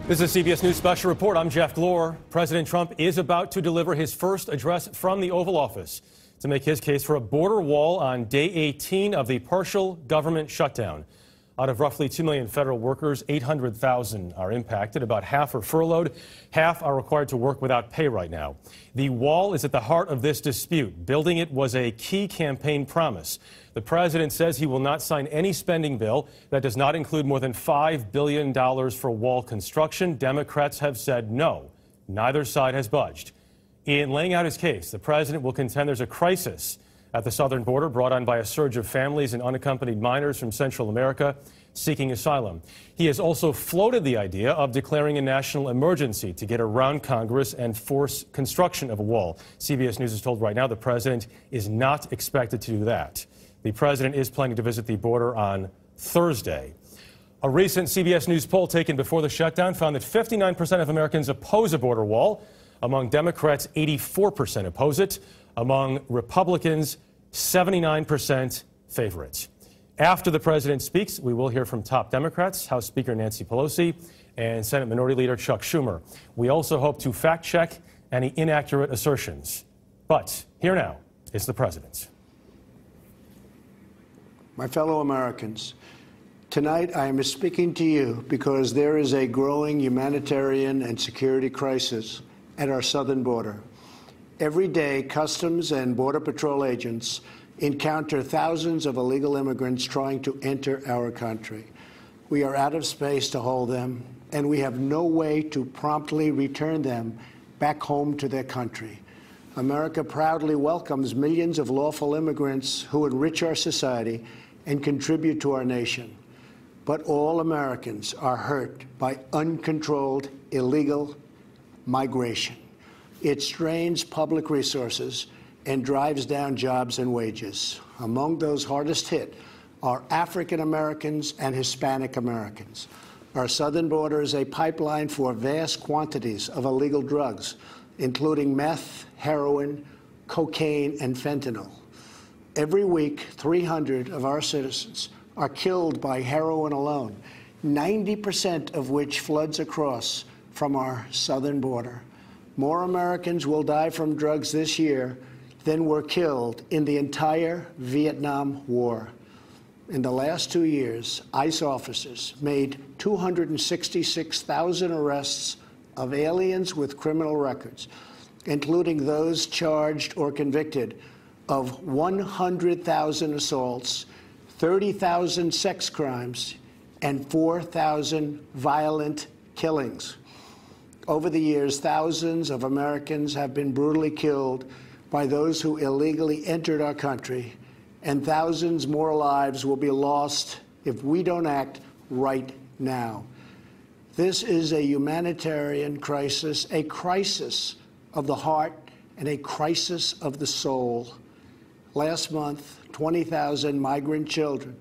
This is a CBS News Special Report. I'm Jeff Glor. President Trump is about to deliver his first address from the Oval Office to make his case for a border wall on day 18 of the partial government shutdown. Out of roughly 2 million federal workers, 800,000 are impacted. About half are furloughed. Half are required to work without pay right now. The wall is at the heart of this dispute. Building it was a key campaign promise. The president says he will not sign any spending bill that does not include more than $5 billion for wall construction. Democrats have said no. Neither side has budged. In laying out his case, the president will contend there's a crisis at the southern border brought on by a surge of families and unaccompanied minors from Central America seeking asylum. He has also floated the idea of declaring a national emergency to get around Congress and force construction of a wall. CBS News is told right now the president is not expected to do that. The president is planning to visit the border on Thursday. A recent CBS News poll taken before the shutdown found that 59% of Americans oppose a border wall. Among Democrats, 84% oppose it. Among Republicans, 79% favor it. After the president speaks, we will hear from top Democrats, House Speaker Nancy Pelosi and Senate Minority Leader Chuck Schumer. We also hope to fact-check any inaccurate assertions. But here now is the president. My fellow Americans, tonight I am speaking to you because there is a growing humanitarian and security crisis at our southern border. Every day, Customs and Border Patrol agents encounter thousands of illegal immigrants trying to enter our country. We are out of space to hold them, and we have no way to promptly return them back home to their country. America proudly welcomes millions of lawful immigrants who enrich our society and contribute to our nation. But all Americans are hurt by uncontrolled illegal migration. It strains public resources and drives down jobs and wages. Among those hardest hit are African Americans and Hispanic Americans. Our southern border is a pipeline for vast quantities of illegal drugs, including meth, heroin, cocaine, and fentanyl. Every week, 300 of our citizens are killed by heroin alone, 90% of which floods across from our southern border. More Americans will die from drugs this year than were killed in the entire Vietnam War. In the last 2 years, ICE officers made 266,000 arrests of aliens with criminal records, including those charged or convicted of 100,000 assaults, 30,000 sex crimes, and 4,000 violent killings. Over the years, thousands of Americans have been brutally killed by those who illegally entered our country, and thousands more lives will be lost if we don't act right now. This is a humanitarian crisis, a crisis of the heart and a crisis of the soul. Last month, 20,000 migrant children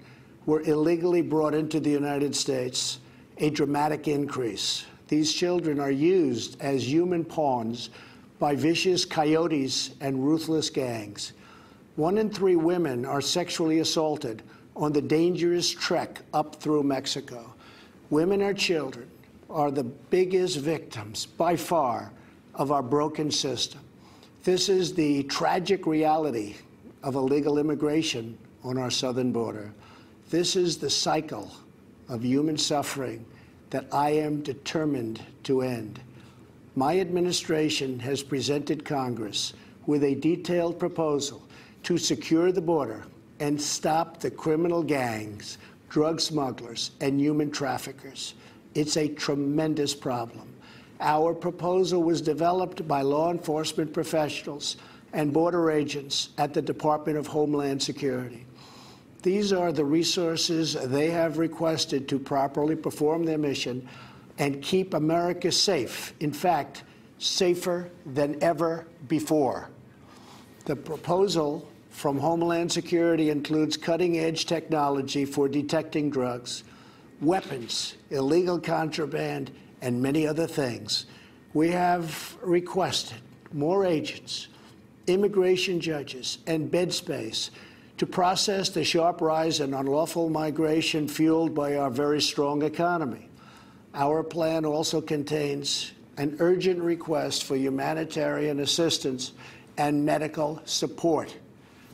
were illegally brought into the United States, a dramatic increase. These children are used as human pawns by vicious coyotes and ruthless gangs. 1 in 3 women are sexually assaulted on the dangerous trek up through Mexico. Women and children are the biggest victims, by far, of our broken system. This is the tragic reality of illegal immigration on our southern border. This is the cycle of human suffering that I am determined to end. My administration has presented Congress with a detailed proposal to secure the border and stop the criminal gangs, drug smugglers, and human traffickers. It's a tremendous problem. Our proposal was developed by law enforcement professionals and border agents at the Department of Homeland Security. These are the resources they have requested to properly perform their mission and keep America safe, in fact, safer than ever before. The proposal from Homeland Security includes cutting-edge technology for detecting drugs, weapons, illegal contraband, and many other things. We have requested more agents, immigration judges, and bed space to process the sharp rise in unlawful migration fueled by our very strong economy. Our plan also contains an urgent request for humanitarian assistance and medical support.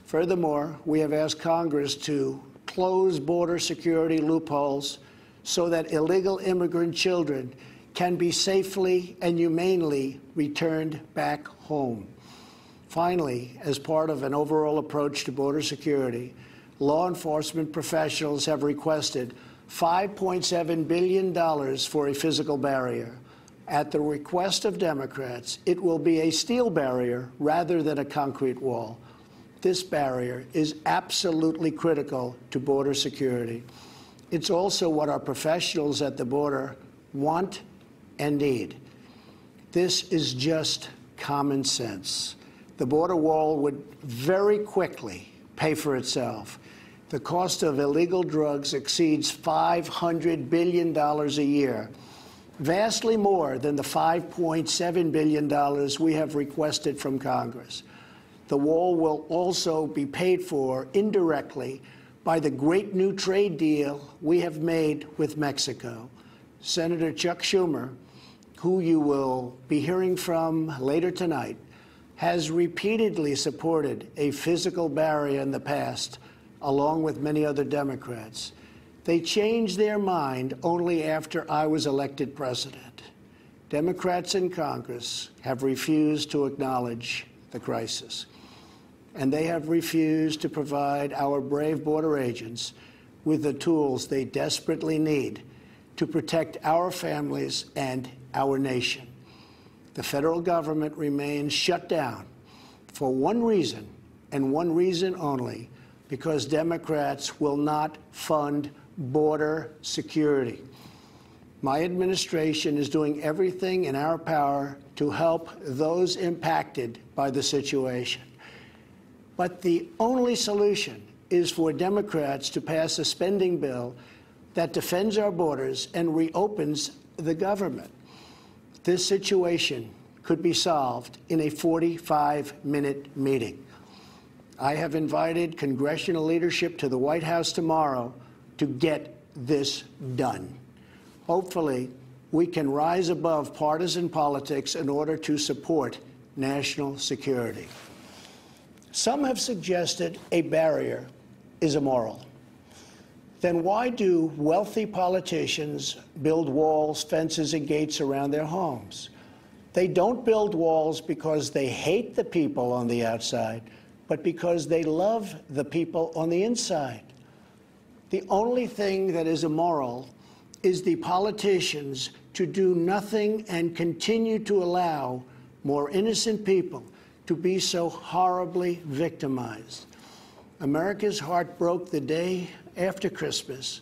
Furthermore, we have asked Congress to close border security loopholes so that illegal immigrant children can be safely and humanely returned back home. Finally, as part of an overall approach to border security, law enforcement professionals have requested $5.7 billion for a physical barrier. At the request of Democrats, it will be a steel barrier rather than a concrete wall. This barrier is absolutely critical to border security. It's also what our professionals at the border want and need. This is just common sense. The border wall would very quickly pay for itself. The cost of illegal drugs exceeds $500 billion a year, vastly more than the $5.7 billion we have requested from Congress. The wall will also be paid for indirectly by the great new trade deal we have made with Mexico. Senator Chuck Schumer, who you will be hearing from later tonight, has repeatedly supported a physical barrier in the past, along with many other Democrats. They changed their mind only after I was elected president. Democrats in Congress have refused to acknowledge the crisis, and they have refused to provide our brave border agents with the tools they desperately need to protect our families and our nation. The federal government remains shut down for one reason, and one reason only, because Democrats will not fund border security. My administration is doing everything in our power to help those impacted by the situation. But the only solution is for Democrats to pass a spending bill that defends our borders and reopens the government. This situation could be solved in a 45-minute meeting. I have invited congressional leadership to the White House tomorrow to get this done. Hopefully, we can rise above partisan politics in order to support national security. Some have suggested a barrier is immoral. Then why do wealthy politicians build walls, fences, and gates around their homes? They don't build walls because they hate the people on the outside, but because they love the people on the inside. The only thing that is immoral is the politicians to do nothing and continue to allow more innocent people to be so horribly victimized. America's heart broke the day after Christmas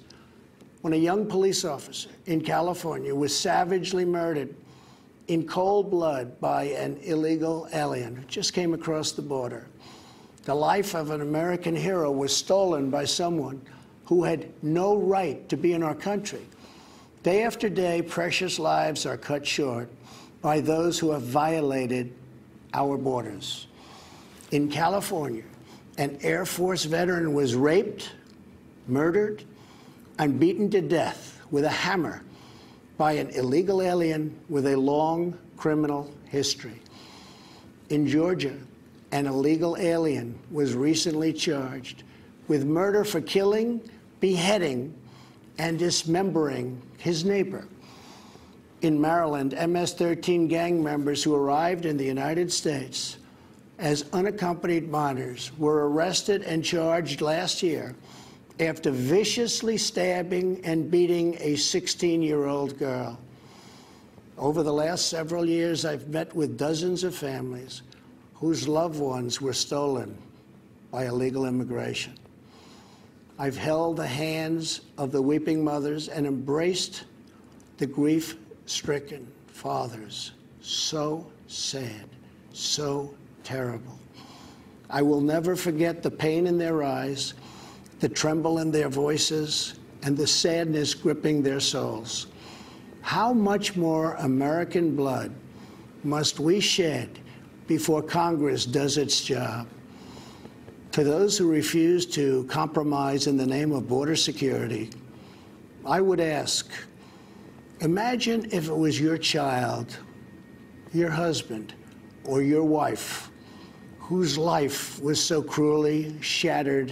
when a young police officer in California was savagely murdered in cold blood by an illegal alien who just came across the border. The life of an American hero was stolen by someone who had no right to be in our country. Day after day, precious lives are cut short by those who have violated our borders. In California, an Air Force veteran was raped, murdered, and beaten to death with a hammer by an illegal alien with a long criminal history. In Georgia, an illegal alien was recently charged with murder for killing, beheading, and dismembering his neighbor. In Maryland, MS-13 gang members who arrived in the United States as unaccompanied minors were arrested and charged last year after viciously stabbing and beating a 16-year-old girl. Over the last several years, I've met with dozens of families whose loved ones were stolen by illegal immigration. I've held the hands of the weeping mothers and embraced the grief-stricken fathers. So sad, so terrible. I will never forget the pain in their eyes, the tremble in their voices, and the sadness gripping their souls. How much more American blood must we shed before Congress does its job? To those who refuse to compromise in the name of border security, I would ask, Imagine if it was your child, your husband, or your wife whose life was so cruelly shattered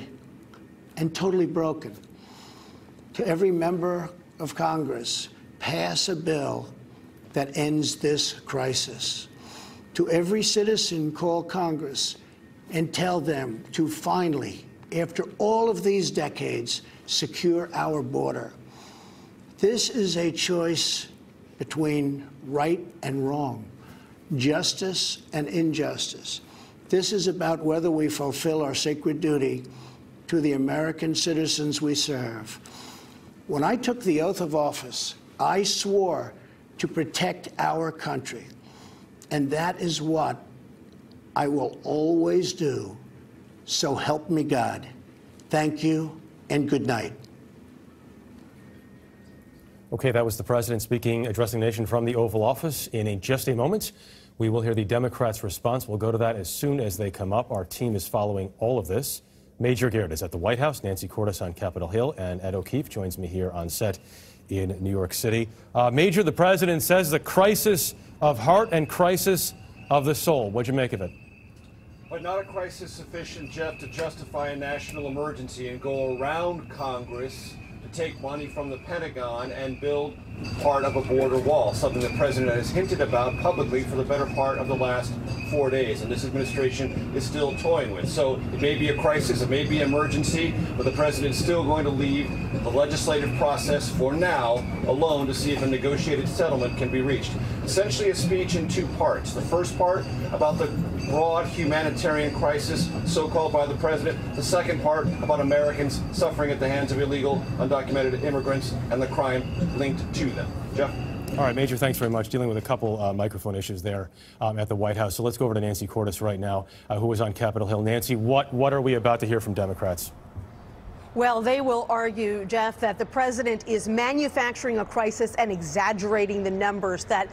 and totally broken. To every member of Congress, pass a bill that ends this crisis. To every citizen, call Congress and tell them to finally, after all of these decades, secure our border. This is a choice between right and wrong, justice and injustice. This is about whether we fulfill our sacred duty to the American citizens we serve. When I took the oath of office, I swore to protect our country, and that is what I will always do. So help me God. Thank you and good night. Okay, that was the president speaking, addressing the nation from the Oval Office. In just a moment, we will hear the Democrats' response. We'll go to that as soon as they come up. Our team is following all of this. Major Garrett is at the White House, Nancy Cordes on Capitol Hill, and Ed O'Keefe joins me here on set in New York City. Major, the president says the crisis of heart and crisis of the soul. What'd you make of it? But not a crisis sufficient, Jeff, to justify a national emergency and go around Congress to take money from the Pentagon and build part of a border wall, something the president has hinted about publicly for the better part of the last 4 days, and this administration is still toying with. So it may be a crisis, it may be an emergency, but the president is still going to leave the legislative process for now alone to see if a negotiated settlement can be reached. Essentially a speech in two parts. The first part about the broad humanitarian crisis, so-called by the president. The second part about Americans suffering at the hands of illegal, undocumented immigrants and the crime linked to them. Jeff? All right, Major, thanks very much. Dealing with a couple microphone issues there at the White House. So let's go over to Nancy Cordes right now, who is on Capitol Hill. Nancy, what are we about to hear from Democrats? Well, they will argue, Jeff, that the president is manufacturing a crisis and exaggerating the numbers, that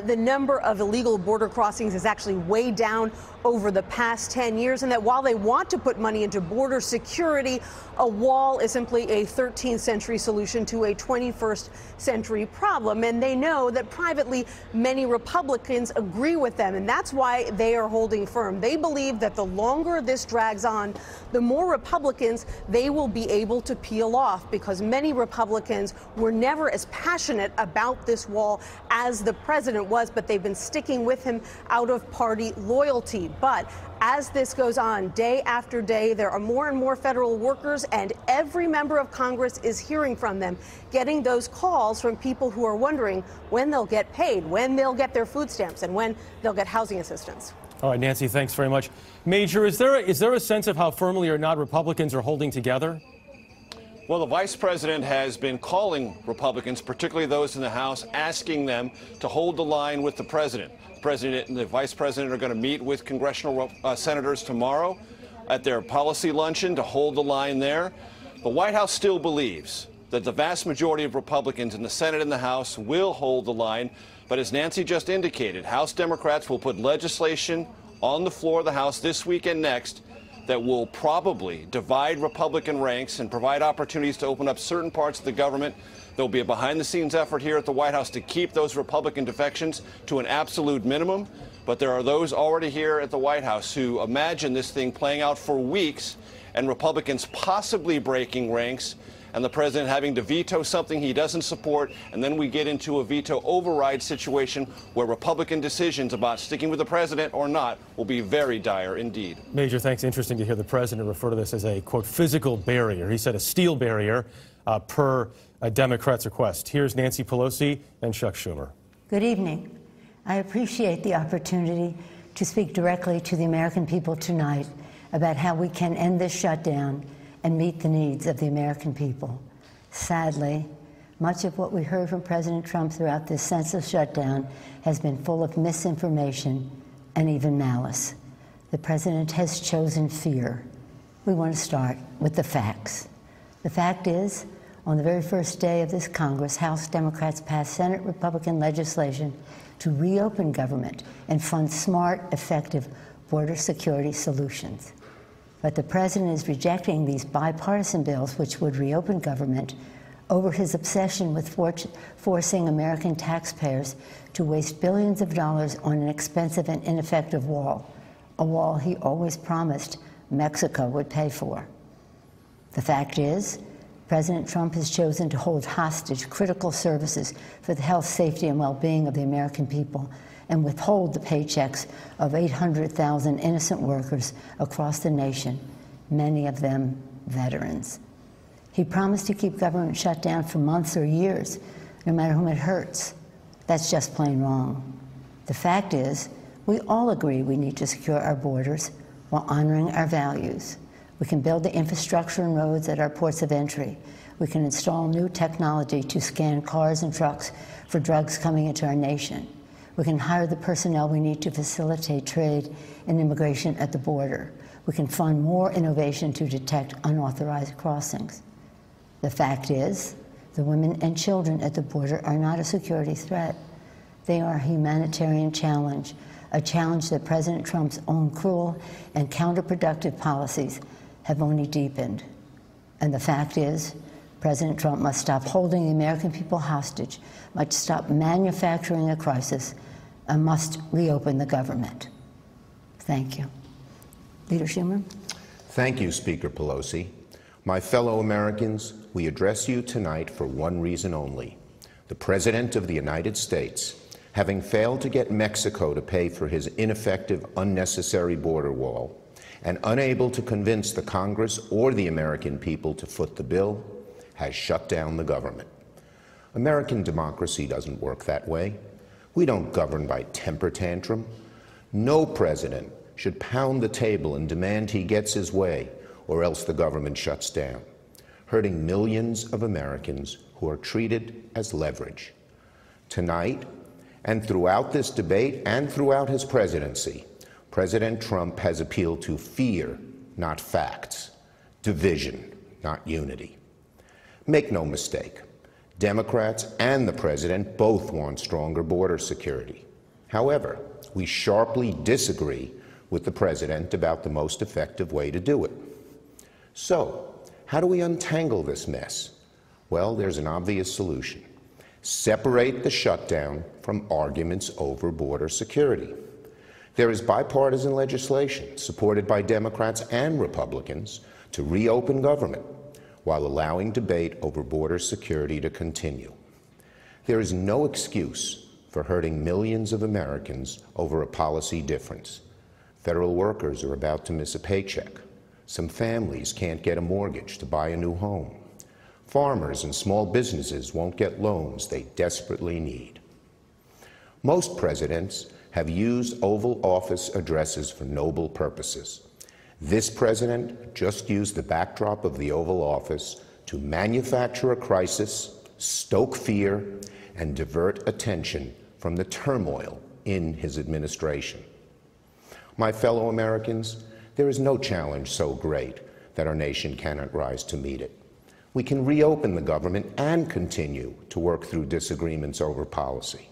the number of illegal border crossings is actually way down over the past 10 years, and that while they want to put money into border security, a wall is simply a 13th century solution to a 21st century problem. And they know that privately many Republicans agree with them, and that's why they are holding firm. They believe that the longer this drags on, the more Republicans they will be able to peel off, because many Republicans were never as passionate about this wall as the president was, but they've been sticking with him out of party loyalty. But as this goes on, day after day, there are more and more federal workers, and every member of Congress is hearing from them, getting those calls from people who are wondering when they'll get paid, when they'll get their food stamps, and when they'll get housing assistance. All right, Nancy, thanks very much. Major, is there a sense of how firmly or not Republicans are holding together? Well, the vice president has been calling Republicans, particularly those in the House, asking them to hold the line with the president. The president and the vice president are going to meet with congressional senators tomorrow at their policy luncheon to hold the line there. The White House still believes that the vast majority of Republicans in the Senate and the House will hold the line. But as Nancy just indicated, House Democrats will put legislation on the floor of the House this week and next that will probably divide Republican ranks and provide opportunities to open up certain parts of the government. There will be a behind-the-scenes effort here at the White House to keep those Republican defections to an absolute minimum. But there are those already here at the White House who imagine this thing playing out for weeks and Republicans possibly breaking ranks and the president having to veto something he doesn't support, and then we get into a veto override situation where Republican decisions about sticking with the president or not will be very dire indeed. Major, thanks. Interesting to hear the president refer to this as a, quote, physical barrier. He said a steel barrier per a Democrat's request. Here's Nancy Pelosi and Chuck Schumer. Good evening. I appreciate the opportunity to speak directly to the American people tonight about how we can end this shutdown and meet the needs of the American people. Sadly, much of what we heard from President Trump throughout this senseless shutdown has been full of misinformation and even malice. The president has chosen fear. We want to start with the facts. The fact is, on the very first day of this Congress, House Democrats passed Senate Republican legislation to reopen government and fund smart, effective border security solutions. But the president is rejecting these bipartisan bills which would reopen government over his obsession with forcing American taxpayers to waste billions of dollars on an expensive and ineffective wall, a wall he always promised Mexico would pay for. The fact is, President Trump has chosen to hold hostage critical services for the health, safety, and well-being of the American people and withhold the paychecks of 800,000 innocent workers across the nation, many of them veterans. He promised to keep government shut down for months or years, no matter whom it hurts. That's just plain wrong. The fact is, we all agree we need to secure our borders while honoring our values. We can build the infrastructure and roads at our ports of entry. We can install new technology to scan cars and trucks for drugs coming into our nation. We can hire the personnel we need to facilitate trade and immigration at the border. We can fund more innovation to detect unauthorized crossings. The fact is, the women and children at the border are not a security threat. They are a humanitarian challenge, a challenge that President Trump's own cruel and counterproductive policies have only deepened. And the fact is, President Trump must stop holding the American people hostage, must stop manufacturing a crisis, and must reopen the government. Thank you. Leader Schumer? Thank you, Speaker Pelosi. My fellow Americans, we address you tonight for one reason only. The President of the United States, having failed to get Mexico to pay for his ineffective, unnecessary border wall, and unable to convince the Congress or the American people to foot the bill, has shut down the government. American democracy doesn't work that way. We don't govern by temper tantrum. No president should pound the table and demand he gets his way, or else the government shuts down, hurting millions of Americans who are treated as leverage. Tonight, and throughout this debate and throughout his presidency, President Trump has appealed to fear, not facts, division, not unity. Make no mistake, Democrats and the president both want stronger border security. However, we sharply disagree with the president about the most effective way to do it. So, how do we untangle this mess? Well, there's an obvious solution. Separate the shutdown from arguments over border security. There is bipartisan legislation supported by Democrats and Republicans to reopen government while allowing debate over border security to continue. There is no excuse for hurting millions of Americans over a policy difference. Federal workers are about to miss a paycheck. Some families can't get a mortgage to buy a new home. Farmers and small businesses won't get loans they desperately need. Most presidents have used Oval Office addresses for noble purposes. This president just used the backdrop of the Oval Office to manufacture a crisis, stoke fear, and divert attention from the turmoil in his administration. My fellow Americans, there is no challenge so great that our nation cannot rise to meet it. We can reopen the government and continue to work through disagreements over policy.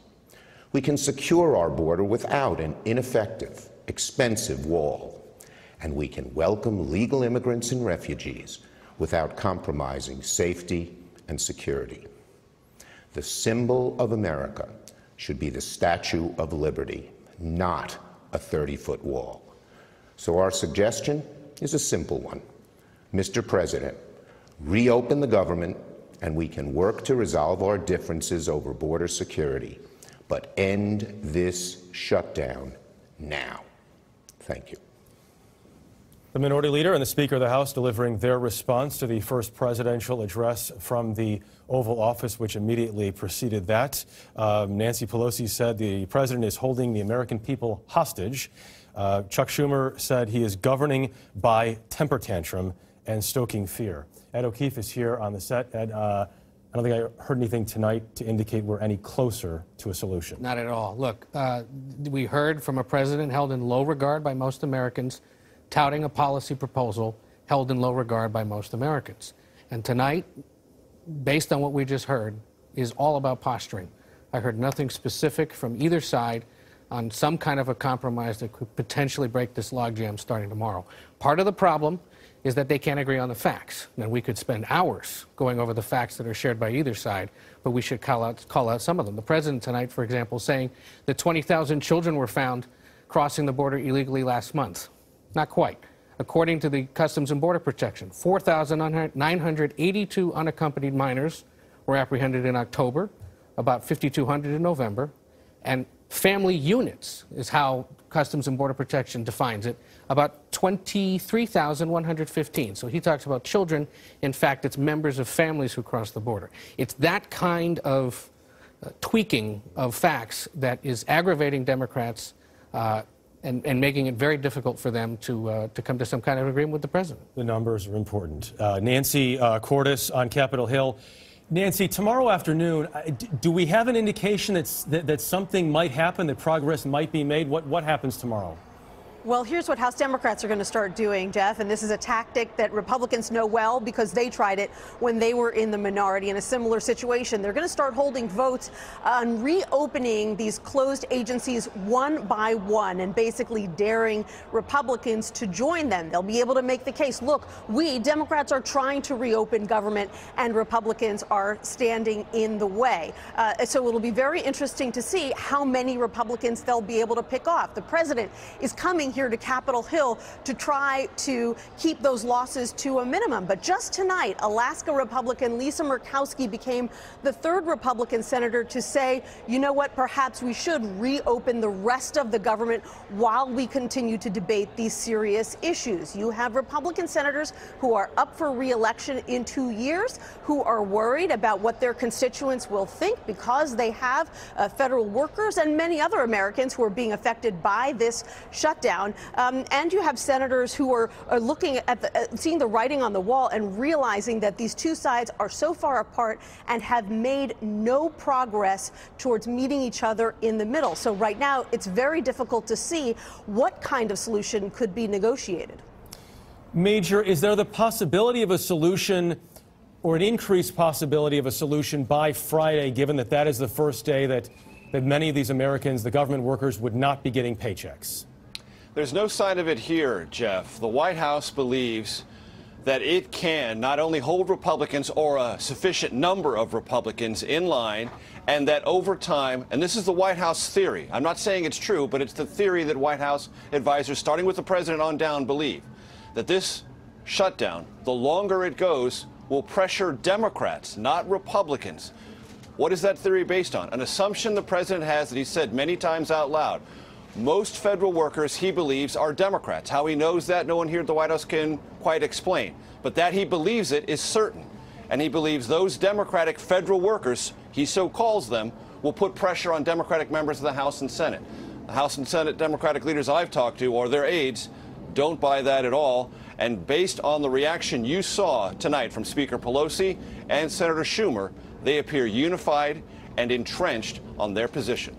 We can secure our border without an ineffective, expensive wall. And we can welcome legal immigrants and refugees without compromising safety and security. The symbol of America should be the Statue of Liberty, not a 30-foot wall. So our suggestion is a simple one. Mr. President, reopen the government and we can work to resolve our differences over border security, but end this shutdown now. Thank you. The Minority Leader and the Speaker of the House delivering their response to the first presidential address from the Oval Office, which immediately preceded that. Nancy Pelosi said the president is holding the American people hostage. Chuck Schumer said he is governing by temper tantrum and stoking fear. Ed O'Keefe is here on the set. Ed, I don't think I heard anything tonight to indicate we're any closer to a solution. Not at all. Look, we heard from a president held in low regard by most Americans, touting a policy proposal held in low regard by most Americans. And tonight, based on what we just heard, is all about posturing. I heard nothing specific from either side on some kind of a compromise that could potentially break this logjam starting tomorrow. Part of the problem is that they can't agree on the facts. And we could spend hours going over the facts that are shared by either side, but we should call out some of them. The president tonight, for example, saying that 20,000 children were found crossing the border illegally last month. Not quite. According to the Customs and Border Protection, 4,982 unaccompanied minors were apprehended in October, about 5,200 in November, and family units is how Customs and Border Protection defines it, about 23,115. So he talks about children. In fact, it's members of families who cross the border. It's that kind of tweaking of facts that is aggravating Democrats and making it very difficult for them to come to some kind of agreement with the president. The numbers are important. Nancy Cordes on Capitol Hill. Nancy, tomorrow afternoon, do we have an indication that something might happen, that progress might be made? What happens tomorrow? Well, here's what House Democrats are going to start doing, Jeff, and this is a tactic that Republicans know well because they tried it when they were in the minority in a similar situation. They're going to start holding votes on reopening these closed agencies one by one and basically daring Republicans to join them. They'll be able to make the case, look, we, Democrats, are trying to reopen government and Republicans are standing in the way. So it'll be very interesting to see how many Republicans they'll be able to pick off. The president is coming here to Capitol Hill to try to keep those losses to a minimum. But just tonight, Alaska Republican Lisa Murkowski became the third Republican senator to say, you know what, perhaps we should reopen the rest of the government while we continue to debate these serious issues. You have Republican senators who are up for re-election in 2 years, who are worried about what their constituents will think because they have federal workers and many other Americans who are being affected by this shutdown. And you have senators who are looking at seeing the writing on the wall and realizing that these two sides are so far apart and have made no progress towards meeting each other in the middle. So right now, it's very difficult to see what kind of solution could be negotiated. Major, is there the possibility of a solution or an increased possibility of a solution by Friday, given that that is the first day that many of these Americans, the government workers, would not be getting paychecks? There's no sign of it here, Jeff. The White House believes that it can not only hold Republicans or a sufficient number of Republicans in line, and that over time, and this is the White House theory, I'm not saying it's true, but it's the theory that White House advisors, starting with the president on down, believe, that this shutdown, the longer it goes, will pressure Democrats, not Republicans. What is that theory based on? An assumption the president has that he said many times out loud. Most federal workers, he believes, are Democrats. How he knows that, no one here at the White House can quite explain. But that he believes it is certain. And he believes those Democratic federal workers, he so calls them, will put pressure on Democratic members of the House and Senate. The House and Senate Democratic leaders I've talked to, or their aides, don't buy that at all. And based on the reaction you saw tonight from Speaker Pelosi and Senator Schumer, they appear unified and entrenched on their position.